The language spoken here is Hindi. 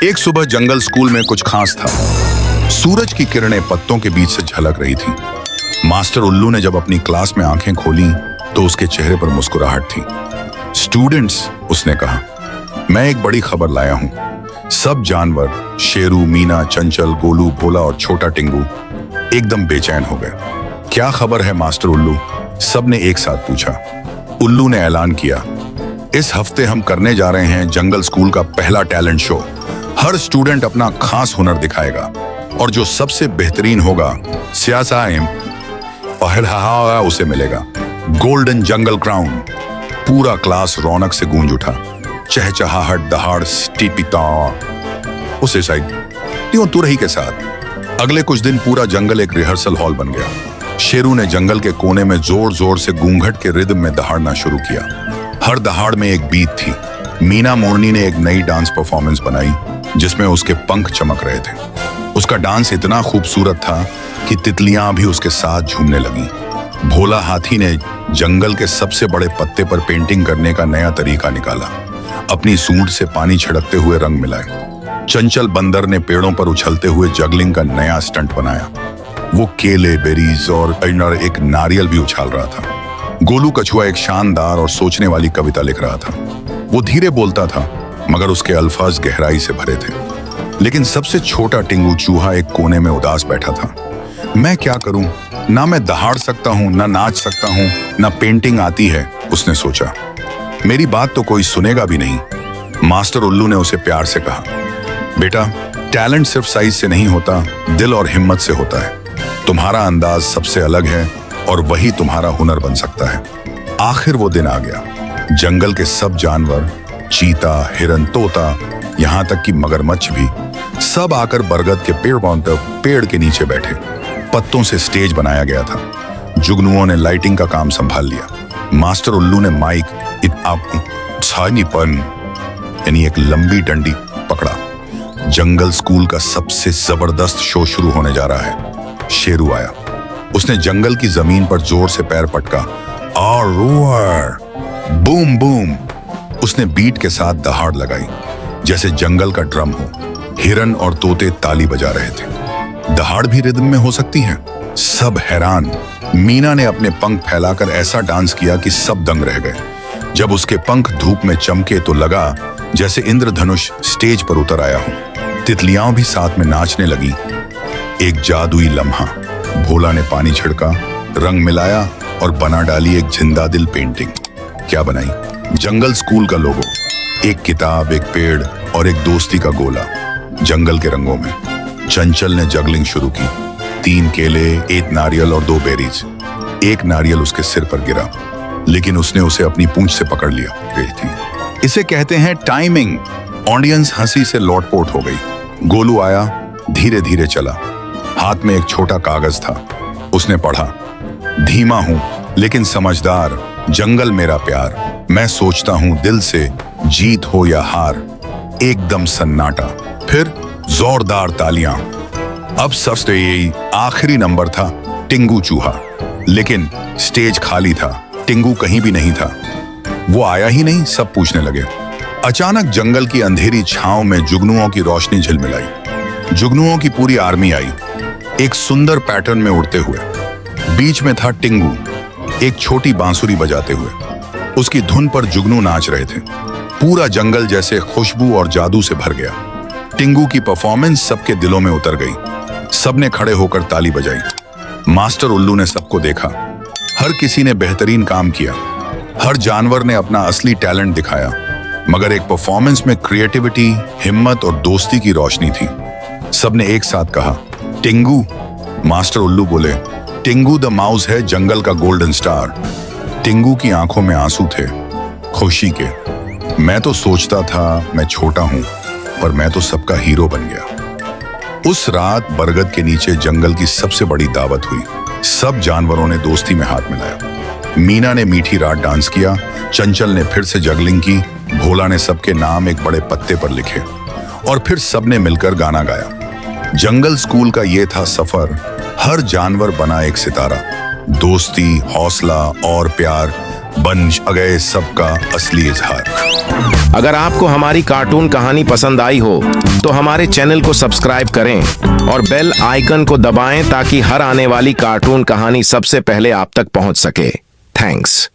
एक सुबह जंगल स्कूल में कुछ खास था। सूरज की किरणें पत्तों के बीच से झलक रही थी। मास्टर उल्लू ने जब अपनी क्लास में आंखें खोली तो उसके चेहरे पर मुस्कुराहट थी। स्टूडेंट्स, उसने कहा, मैं एक बड़ी खबर लाया हूं। सब जानवर, शेरू, मीना, चंचल, गोलू, भोला और छोटा टिंगू एकदम बेचैन हो गए। क्या खबर है मास्टर उल्लू? सबने एक साथ पूछा। उल्लू ने ऐलान किया, इस हफ्ते हम करने जा रहे हैं जंगल स्कूल का पहला टैलेंट शो। हर स्टूडेंट अपना खास हुनर दिखाएगा और जो सबसे बेहतरीन होगा सियासाइम पहला उसे मिलेगा गोल्डन जंगल क्राउन। पूरा क्लास रौनक से गूंज उठा। चहचहाहट, दहाड़, टीपिता उसे साइड त्यों तुरही के साथ। अगले कुछ दिन पूरा जंगल एक रिहर्सल हॉल बन गया। शेरू ने जंगल के कोने में जोर जोर से घूंघट के रिदम में दहाड़ना शुरू किया। हर दहाड़ में एक बीट थी। मीना मोरनी ने एक नई डांस परफॉर्मेंस बनाई जिसमें उसके पंख चमक रहे थे। उसका डांस इतना खूबसूरत था कि तितलियां भी उसके साथ झूमने लगीं। भोला हाथी ने जंगल के सबसे बड़े पत्ते पर पेंटिंग करने का नया तरीका निकाला। अपनी सूंड से पानी छिड़कते हुए रंग मिलाए। चंचल बंदर ने पेड़ों पर उछलते हुए जगलिंग का नया स्टंट बनाया। वो केले, बेरीज और एक नारियल भी उछाल रहा था। गोलू कछुआ एक शानदार और सोचने वाली कविता लिख रहा था। वो धीरे बोलता था मगर उसके अल्फाज गहराई से भरे थे। लेकिन सबसे छोटा टिंगू चूहा एक कोने में उदास बैठा था। मैं क्या करूं? ना मैं दहाड़ सकता हूं, ना नाच सकता हूं, ना पेंटिंग आती है, उसने सोचा। मेरी बात तो कोई सुनेगा भी नहीं। मास्टर उल्लू ने उसे प्यार से कहा, बेटा, टैलेंट सिर्फ साइज से नहीं होता, दिल और हिम्मत से होता है। तुम्हारा अंदाज सबसे अलग है और वही तुम्हारा हुनर बन सकता है। आखिर वो दिन आ गया। जंगल के सब जानवर, चीता, हिरन, तोता, यहाँ तक कि मगरमच्छ भी, सब आकर बरगद के पेड़ के नीचे बैठे। पत्तों से स्टेज बनाया गया था। जुगनुओं ने लाइटिंग का काम संभाल लिया। मास्टर उल्लू ने माइक यानी एक लंबी डंडी पकड़ा। जंगल स्कूल का सबसे जबरदस्त शो शुरू होने जा रहा है। शेरू आया। उसने जंगल की जमीन पर जोर से पैर पटका और बूम बूम। उसने बीट के साथ दहाड़ लगाई जैसे जंगल का ड्रम हो। हिरन और तोते ताली बजा रहे थे। दहाड़ भी रिदम में हो सकती है। सब हैरान। मीना ने अपने पंख फैलाकर ऐसा डांस किया कि सब दंग रह गए। जब उसके पंख धूप में चमके तो लगा जैसे इंद्रधनुष स्टेज पर उतर आया हो। तितलियां भी साथ में नाचने लगी। एक जादुई लम्हा। भोला ने पानी छिड़का, रंग मिलाया और बना डाली एक जिंदा दिल पेंटिंग। क्या बनाई? जंगल स्कूल का लोगो। एक किताब, एक पेड़ और एक दोस्ती का गोला जंगल के रंगों में। चंचल ने जगलिंग शुरू की। 3 केले, 1 नारियल और 2 बेरीज। एक नारियल उसके सिर पर गिरा लेकिन उसने उसे अपनी पूंछ से पकड़ लिया। इसे कहते हैं टाइमिंग। ऑडियंस हंसी से लोटपोट हो गई। गोलू आया, धीरे धीरे चला। हाथ में एक छोटा कागज था। उसने पढ़ा, धीमा हूं लेकिन समझदार, जंगल मेरा प्यार। मैं सोचता हूं दिल से, जीत हो या हार। एकदम सन्नाटा, फिर जोरदार तालियां। अब सबसे यही आखिरी नंबर था, टिंगू चूहा। लेकिन स्टेज खाली था। टिंगू कहीं भी नहीं था। वो आया ही नहीं, सब पूछने लगे। अचानक जंगल की अंधेरी छांव में जुगनुओं की रोशनी झिलमिलाई। जुगनुओं की पूरी आर्मी आई, एक सुंदर पैटर्न में उड़ते हुए। बीच में था टिंगू, एक छोटी बांसुरी बजाते हुए। उसकी धुन पर जुगनू नाच रहे थे। पूरा जंगल जैसे खुशबू और जादू से भर गया। टिंगू की परफॉर्मेंस सबके दिलों में उतर गई। सबने खड़े होकर ताली बजाई। मास्टर उल्लू ने सबको देखा। हर किसी ने बेहतरीन काम किया। हर जानवर ने अपना असली टैलेंट दिखाया। मगर एक परफॉर्मेंस में क्रिएटिविटी, हिम्मत और दोस्ती की रोशनी थी। सबने एक साथ कहा, टिंगू। मास्टर उल्लू बोले, टिंगू द माउस है जंगल का गोल्डन स्टार। टिंगू की आंखों में आंसू थे, खुशी के। मैं तो सोचता था मैं छोटा हूं, पर मैं तो सबका हीरो बन गया। उस रात बरगद के नीचे जंगल की सबसे बड़ी दावत हुई। सब जानवरों ने दोस्ती में हाथ मिलाया। मीना ने मीठी रात डांस किया। चंचल ने फिर से जगलिंग की। भोला ने सबके नाम एक बड़े पत्ते पर लिखे और फिर सबने मिलकर गाना गाया। जंगल स्कूल का ये था सफर। हर जानवर बना एक सितारा। दोस्ती, हौसला और प्यार बन गए सबका असली इजहार। अगर आपको हमारी कार्टून कहानी पसंद आई हो तो हमारे चैनल को सब्सक्राइब करें और बेल आइकन को दबाएं ताकि हर आने वाली कार्टून कहानी सबसे पहले आप तक पहुंच सके। थैंक्स।